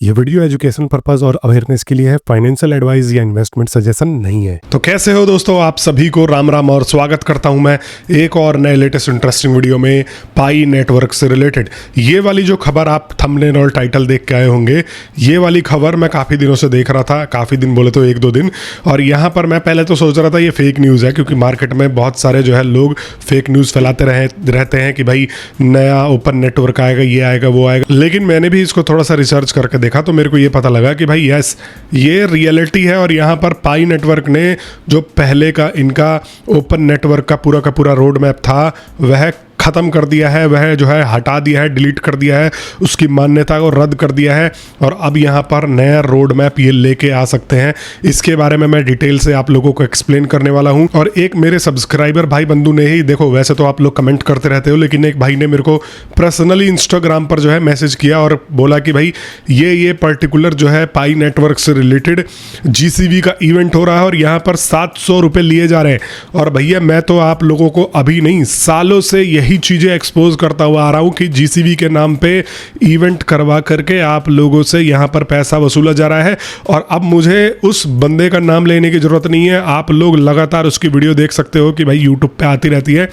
ये video education purpose और awareness के लिए है, फाइनेंशियल एडवाइस या इन्वेस्टमेंट सजेशन नहीं है। तो कैसे हो दोस्तों, आप सभी को राम राम और स्वागत करता हूं मैं एक और नए लेटेस्ट इंटरेस्टिंग वीडियो में पाई नेटवर्क से रिलेटेड। ये वाली जो खबर आप थंबनेल और टाइटल देख के आए होंगे, ये वाली खबर मैं काफ़ी दिनों से देख रहा था, काफ़ी दिन बोले तो 1-2 दिन। और यहाँ पर मैं पहले तो सोच रहा था ये फेक न्यूज़ है, क्योंकि मार्केट में बहुत सारे जो है लोग फेक न्यूज़ फैलाते रहते हैं कि भाई नया ओपन नेटवर्क आएगा, ये आएगा, वो आएगा। लेकिन मैंने भी इसको थोड़ा सा रिसर्च करके देखा तो मेरे को ये पता लगा कि भाई यस, ये रियलिटी है। और यहाँ पर पाई नेटवर्क ने जो पहले का इनका ओपन नेटवर्क का पूरा रोड मैप था वह ख़त्म कर दिया है, वह जो है हटा दिया है, डिलीट कर दिया है, उसकी मान्यता को रद्द कर दिया है। और अब यहाँ पर नया रोड मैप ये लेके आ सकते हैं। इसके बारे में मैं डिटेल से आप लोगों को एक्सप्लेन करने वाला हूँ। और एक मेरे सब्सक्राइबर भाई बंधु ने ही, देखो वैसे तो आप लोग कमेंट करते रहते हो, लेकिन एक भाई ने मेरे को पर्सनली इंस्टाग्राम पर जो है मैसेज किया और बोला कि भाई ये पर्टिकुलर जो है पाई नेटवर्क से रिलेटेड GCV का इवेंट हो रहा है और यहाँ पर 700 रुपये लिए जा रहे हैं। और भैया मैं तो आप लोगों को अभी नहीं, सालों से यही चीजें एक्सपोज करता हुआ आ रहा हूं कि GCV के नाम पे इवेंट करवा करके आप लोगों से यहां पर पैसा वसूला जा रहा है। और अब मुझे उस बंदे का नाम लेने की जरूरत नहीं है, आप लोग लगातार उसकी वीडियो देख सकते हो कि भाई यूट्यूब पे आती रहती है।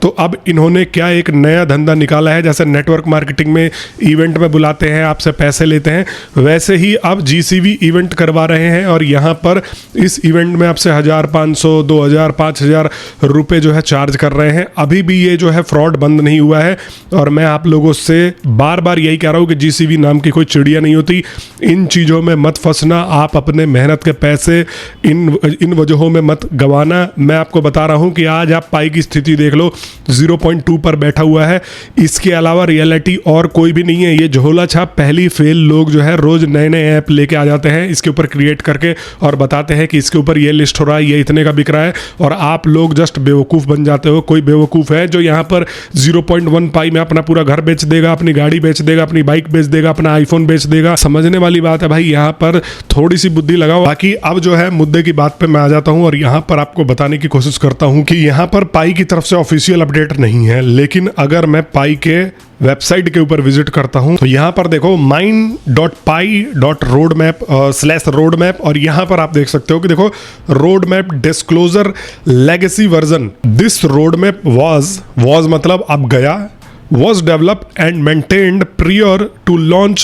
तो अब इन्होंने क्या एक नया धंधा निकाला है, जैसे नेटवर्क मार्केटिंग में इवेंट में बुलाते हैं, आपसे पैसे लेते हैं, वैसे ही अब GCV इवेंट करवा रहे हैं। और यहां पर इस इवेंट में आपसे 1000, 500, 2000, 5000 रुपए जो है चार्ज कर रहे हैं। अभी भी ये जो है फ्रॉड बंद नहीं हुआ है। और मैं आप लोगों से बार बार यही कह रहा हूं कि GCV नाम की कोई चिड़िया नहीं होती, इन चीज़ों में मत फंसना, आप अपने मेहनत के पैसे इन वजहों में मत गंवाना। मैं आपको बता रहा हूं कि आज आप पाई की स्थिति देख लो, 0.2 पर बैठा हुआ है। इसके अलावा रियलिटी और कोई भी नहीं है। ये झोला छाप पहली फेल लोग जो है रोज नए नए ऐप लेके आ जाते हैं, इसके ऊपर क्रिएट करके और बताते हैं कि इसके ऊपर ये लिस्ट हो रहा है, ये इतने का बिक रहा है, और आप लोग जस्ट बेवकूफ़ बन जाते हो। कोई बेवकूफ़ है जो यहाँ पर 0.1 पाई में अपना पूरा घर बेच देगा, अपनी गाड़ी बेच देगा, अपनी बाइक बेच देगा, अपना आईफोन बेच देगा। समझने वाली बात है भाई, यहाँ पर थोड़ी सी बुद्धि लगाओ। बाकी अब जो है मुद्दे की बात पे मैं आ जाता हूँ और यहाँ पर आपको बताने की कोशिश करता हूँ कि यहाँ पर पाई की तरफ से ऑफिशियल अपडेट नहीं है, लेकिन अगर मैं पाई के वेबसाइट के ऊपर विजिट करता हूं तो यहां पर देखो mine.pi.roadmap/roadmap, और यहां पर आप देख सकते हो कि देखो road map disclosure legacy version. This road map was मतलब अब गया, was developed and maintained prior to launch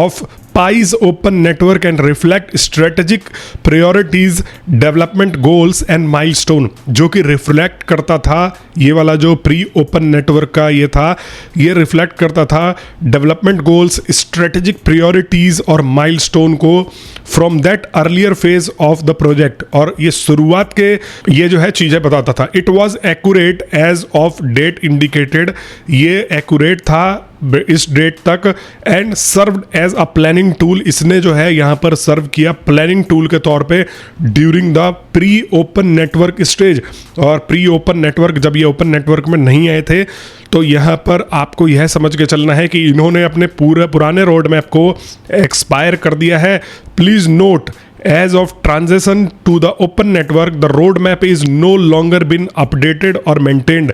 of Pi's open network and reflect strategic priorities, development goals and milestone। जो कि रिफ्लेक्ट करता था, ये वाला जो प्री ओपन नेटवर्क का ये था, ये रिफ्लेक्ट करता था डेवलपमेंट गोल्स, स्ट्रेटेजिक प्रायोरिटीज और माइलस्टोन को from that earlier phase of the project. और ये शुरुआत के ये जो है चीजें बताता था। It was accurate as of date indicated, ये एक्यूरेट था इस डेट तक, and served as a planning tool. इसने जो है यहाँ पर सर्व किया प्लानिंग टूल के तौर पे during the pre open network stage. और प्री ओपन नेटवर्क, जब ये ओपन नेटवर्क में नहीं आए थे, तो यहाँ पर आपको यह समझ के चलना है कि इन्होंने अपने पूरे पुराने रोड मैप को एक्सपायर कर दिया है। Please note, as of transition to the open network, the roadmap is no longer been updated or maintained।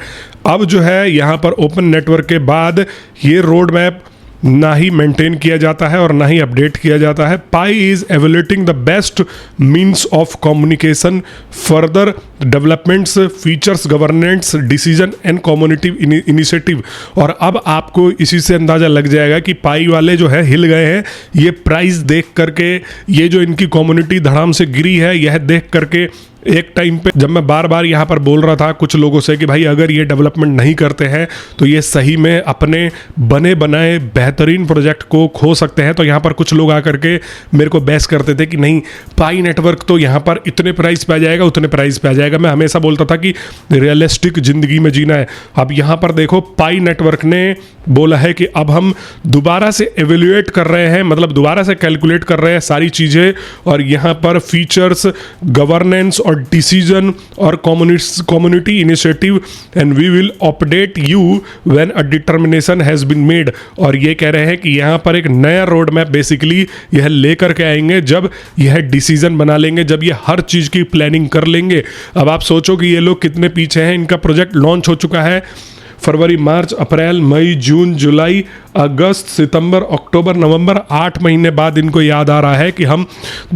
अब जो है यहाँ पर ओपन नेटवर्क के बाद ये रोड मैप ना ही मेंटेन किया जाता है और ना ही अपडेट किया जाता है। Pi is evaluating the best means of communication, further developments, features, governance, decision and community initiative. और अब आपको इसी से अंदाजा लग जाएगा कि पाई वाले जो है हिल गए हैं। ये प्राइस देख करके, ये जो इनकी कम्युनिटी धड़ाम से गिरी है, यह देख करके एक टाइम पे जब मैं बार बार यहाँ पर बोल रहा था कुछ लोगों से कि भाई अगर ये डेवलपमेंट नहीं करते हैं तो ये सही में अपने बने बनाए बेहतरीन प्रोजेक्ट को खो सकते हैं, तो यहाँ पर कुछ लोग आकर के मेरे को बहस करते थे कि नहीं, पाई नेटवर्क तो यहाँ पर इतने प्राइस पे आ जाएगा, उतने प्राइस पे आ जाएगा। मैं हमेशा बोलता था कि रियलिस्टिक जिंदगी में जीना है। अब यहाँ पर देखो, पाई नेटवर्क ने बोला है कि अब हम दोबारा से एवेल्यूएट कर रहे हैं, मतलब दोबारा से कैलकुलेट कर रहे हैं सारी चीज़ें, और यहाँ पर फीचर्स, गवर्नेंस और डिसीजन और community initiative, and we will update you when a determination has been made. और ये कह रहे हैं कि यहाँ पर एक नया रोड मैप बेसिकली यह लेकर के आएंगे जब यह डिसीजन बना लेंगे, जब ये हर चीज़ की प्लानिंग कर लेंगे। अब आप सोचो कि ये लोग कितने पीछे हैं, इनका प्रोजेक्ट लॉन्च हो चुका है, फरवरी, मार्च, अप्रैल, मई, जून, जुलाई, अगस्त, सितंबर, अक्टूबर, नवंबर, 8 महीने बाद इनको याद आ रहा है कि हम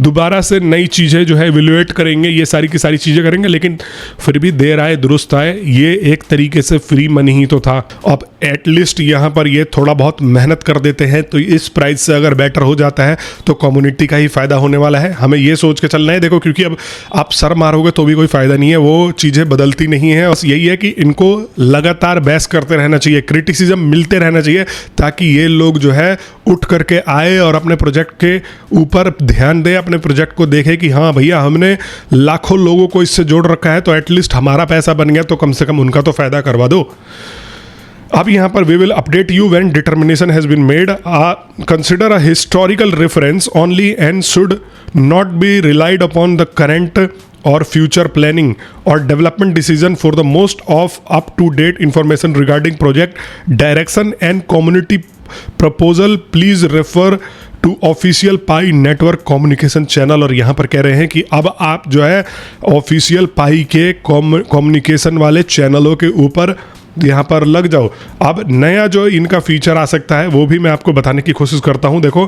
दोबारा से नई चीज़ें जो है इवेल्युएट करेंगे, ये सारी की सारी चीज़ें करेंगे। लेकिन फिर भी देर आए दुरुस्त आए, ये एक तरीके से फ्री मनी ही तो था। अब एटलीस्ट यहाँ पर ये थोड़ा बहुत मेहनत कर देते हैं तो इस प्राइस से अगर बेटर हो जाता है तो कम्युनिटी का ही फायदा होने वाला है। हमें ये सोच के चलना है, देखो, क्योंकि अब आप सर मारोगे तो भी कोई फायदा नहीं है, वो चीज़ें बदलती नहीं है। बस यही है कि इनको लगातार बहस करते रहना चाहिए, क्रिटिसिज्म मिलते रहना चाहिए, ताकि ये लोग जो है उठ करके आए और अपने प्रोजेक्ट के ऊपर ध्यान दे, अपने प्रोजेक्ट को देखे कि हाँ भैया हमने लाखों लोगों को इससे जोड़ रखा है, तो एटलीस्ट हमारा पैसा बन गया तो कम से कम उनका तो फायदा करवा दो। अब यहाँ पर we will update you when determination has been made, consider a historical reference only and should not be relied upon the current or future planning or development decision for the most of up-to-date information regarding project direction and community proposal. Please refer to official Pi network communication channel। और यहाँ पर कह रहे हैं कि अब आप जो है ऑफिशियल पाई के कम्युनिकेशन वाले चैनलों के ऊपर यहाँ पर लग जाओ। अब नया जो इनका फीचर आ सकता है वो भी मैं आपको बताने की कोशिश करता हूँ। देखो,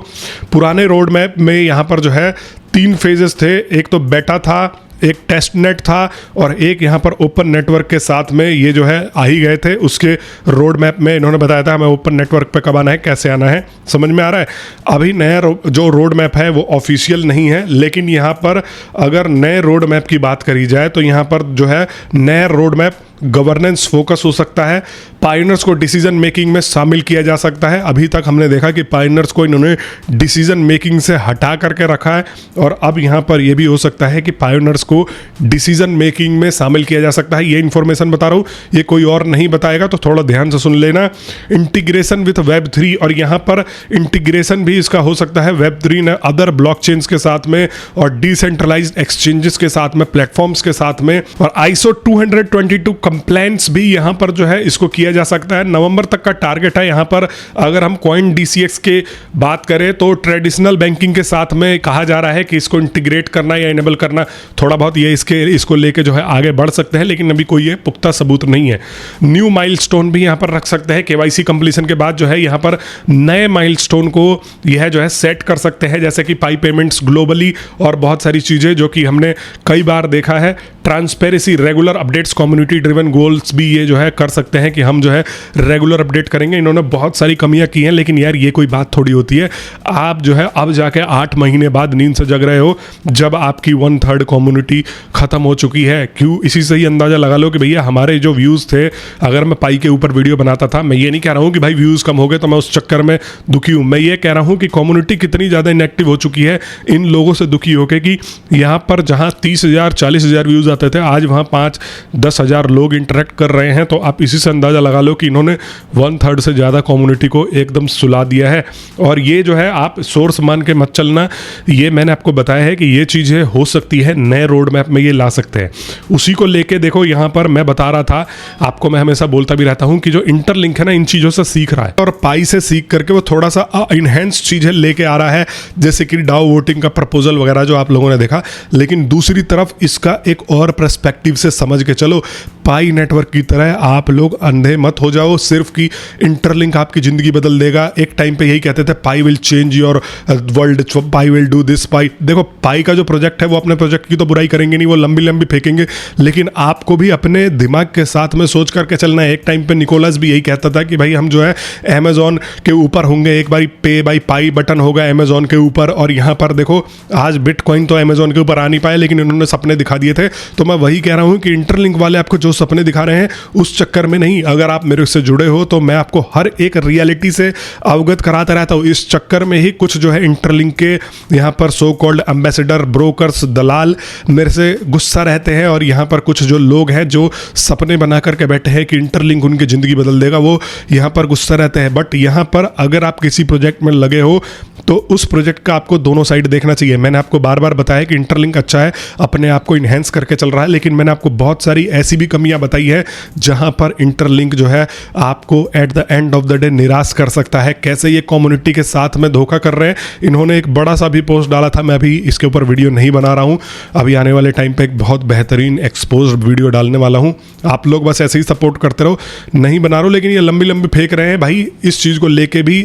पुराने रोड मैप में यहाँ पर जो है 3 फेजेस थे, एक तो बेटा था, एक टेस्ट नेट था और एक यहाँ पर ओपन नेटवर्क के साथ में ये जो है आ ही गए थे। उसके रोड मैप में इन्होंने बताया था हमें ओपन नेटवर्क पे कब आना है, कैसे आना है, समझ में आ रहा है। अभी नया जो रोड मैप है वो ऑफिशियल नहीं है, लेकिन यहाँ पर अगर नए रोड मैप की बात करी जाए तो यहाँ पर जो है नया रोड मैप गवर्नेंस फोकस हो सकता है, पायनियर्स को डिसीजन मेकिंग में शामिल किया जा सकता है। अभी तक हमने देखा कि पायनियर्स को इन्होंने डिसीजन मेकिंग से हटा करके रखा है और अब यहाँ पर यह भी हो सकता है कि पायनियर्स को डिसीजन मेकिंग में शामिल किया जा सकता है। ये इन्फॉर्मेशन बता रहा हूँ, ये कोई और नहीं बताएगा, तो थोड़ा ध्यान से सुन लेना। इंटीग्रेशन विथ Web3, और यहाँ पर इंटीग्रेशन भी इसका हो सकता है Web3 ने अदर ब्लॉकचेन्स के साथ में और डिसेंट्रलाइज्ड एक्सचेंजेस के साथ में, प्लेटफॉर्म्स के साथ में, और ISO 222 कंप्लायंस भी यहाँ पर जो है इसको किया जा सकता है। नवंबर तक का टारगेट है। यहाँ पर अगर हम कॉइन DCX के बात करें तो ट्रेडिशनल बैंकिंग के साथ में कहा जा रहा है कि इसको इंटीग्रेट करना या इनेबल करना, थोड़ा बहुत ये इसको लेके जो है आगे बढ़ सकते हैं, लेकिन अभी कोई ये पुख्ता सबूत नहीं है। न्यू माइलस्टोन भी यहाँ पर रख सकते हैं, KYC कंप्लीशन के बाद जो है यहाँ पर नए माइलस्टोन को यह जो है सेट कर सकते हैं, जैसे कि पाई पेमेंट्स ग्लोबली और बहुत सारी चीज़ें जो कि हमने कई बार देखा है। Transparency, regular updates, community driven goals भी ये जो है कर सकते हैं कि हम जो है रेगुलर अपडेट करेंगे। इन्होंने बहुत सारी कमियां की हैं, लेकिन यार ये कोई बात थोड़ी होती है। आप जो है अब जाके 8 महीने बाद नींद से जग रहे हो, जब आपकी 1/3 कम्युनिटी खत्म हो चुकी है। क्यों? इसी से ही अंदाजा लगा लो कि भैया हमारे जो व्यूज़ थे, अगर मैं पाई के ऊपर वीडियो बनाता था, मैं ये नहीं कह रहा हूँ कि भाई व्यूज़ कम हो गए तो मैं उस चक्कर में दुखी हूँ, मैं ये कह रहा हूँ कि कम्युनिटी कितनी ज़्यादा इनएक्टिव हो चुकी है इन लोगों से दुखी होकर कि यहाँ पर जहाँ 30,000 40,000 व्यूज़ आते थे, आज वहाँ 5-10 हज़ार लोग इंटरेक्ट कर रहे हैं। तो आप इसी से अंदाज़ा लगा लो कि इन्होंने 1/3 से ज़्यादा कम्युनिटी को एकदम सुला दिया है। और ये जो है आप सोर्स मान के मत चलना, ये मैंने आपको बताया है कि ये चीज़ें हो सकती है, नए रोड मैप में ये ला सकते हैं। उसी को लेके देखो, यहाँ पर मैं बता रहा था आपको, मैं हमेशा बोलता भी रहता हूँ कि जो इंटरलिंक है ना, इन चीज़ों से सीख रहा है और पाई से सीख करके वो थोड़ा सा इनहेंस चीज़ें लेके आ रहा है, जैसे कि डाउ वोटिंग का प्रपोजल वगैरह जो आप लोगों ने देखा। लेकिन दूसरी तरफ इसका एक और पर्सपेक्टिव से समझ के चलो, पाई नेटवर्क की तरह आप लोग अंधे मत हो जाओ सिर्फ कि इंटरलिंक आपकी ज़िंदगी बदल देगा। एक टाइम पे यही कहते थे, Pi will change your world, Pi will do this. Pi, देखो, पाई का जो प्रोजेक्ट है वो अपने प्रोजेक्ट की तो बुराई करेंगे नहीं, वो लंबी लंबी फेंकेंगे, लेकिन आपको भी अपने दिमाग के साथ में सोच करके चलना है। एक टाइम पे निकोलस भी यही कहता था कि भाई हम जो है अमेजोन के ऊपर होंगे, एक बार पे बाई पाई बटन होगा अमेजोन के ऊपर। और यहाँ पर देखो, आज बिटकॉइन तो अमेजोन के ऊपर आ नहीं पाए, लेकिन उन्होंने सपने दिखा दिए थे। तो मैं वही कह रहा हूँ कि इंटरलिंक वाले आपको जो सपने दिखा रहे हैं उस चक्कर में नहीं, अगर आप मेरे से जुड़े हो तो मैं आपको हर एक रियलिटी से अवगत कराता रहता हूँ। इस चक्कर में ही कुछ जो है इंटरलिंक के यहाँ पर सो कॉल्ड एम्बेसडर, ब्रोकर्स, दलाल मेरे से गुस्सा रहते हैं, और यहाँ पर कुछ जो लोग हैं जो सपने बना करके बैठे हैं कि इंटरलिंक उनकी ज़िंदगी बदल देगा, वो यहाँ पर गुस्सा रहते हैं। बट यहाँ पर अगर आप किसी प्रोजेक्ट में लगे हो, तो उस प्रोजेक्ट का आपको दोनों साइड देखना चाहिए। मैंने आपको बार बार बताया कि इंटरलिंक अच्छा है, अपने आप को इन्हेंस करके चल रहा है, लेकिन मैंने आपको बहुत सारी ऐसी भी कमियां बताई है जहां पर इंटरलिंक जो है आपको at the end of the day निराश कर सकता है। कैसे ये कम्युनिटी के साथ में धोखा कर रहे हैं। इन्होंने एक बड़ा सा भी पोस्ट डाला था, मैं अभी इसके ऊपर वीडियो नहीं बना रहा हूं, अभी आने वाले टाइम पे एक बहुत बेहतरीन एक्सपोज्ड वीडियो डालने वाला हूं। आप लोग बस ऐसे ही सपोर्ट करते रहो, नहीं बना रहा हूं, लेकिन ये लंबी लंबी फेंक रहे हैं भाई। इस चीज़ को लेके भी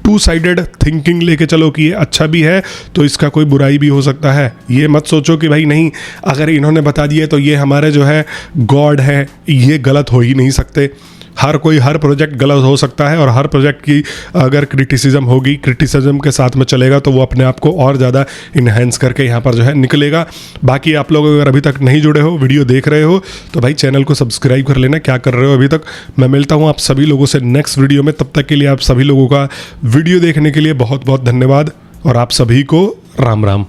टू साइडेड थिंकिंग लेके चलो कि ये अच्छा भी है तो इसका कोई बुराई भी हो सकता है। ये मत सोचो कि भाई नहीं, अगर इन्होंने बता दिया तो ये हमारे जो है गॉड है, ये गलत हो ही नहीं सकते। हर कोई हर प्रोजेक्ट गलत हो सकता है, और हर प्रोजेक्ट की अगर क्रिटिसिज्म होगी, क्रिटिसिज्म के साथ में चलेगा तो वो अपने आप को और ज़्यादा इन्हेंस करके यहाँ पर जो है निकलेगा। बाकी आप लोग अगर अभी तक नहीं जुड़े हो, वीडियो देख रहे हो, तो भाई चैनल को सब्सक्राइब कर लेना। क्या कर रहे हो अभी तक। मैं मिलता हूँ आप सभी लोगों से नेक्स्ट वीडियो में। तब तक के लिए आप सभी लोगों का वीडियो देखने के लिए बहुत बहुत धन्यवाद, और आप सभी को राम राम।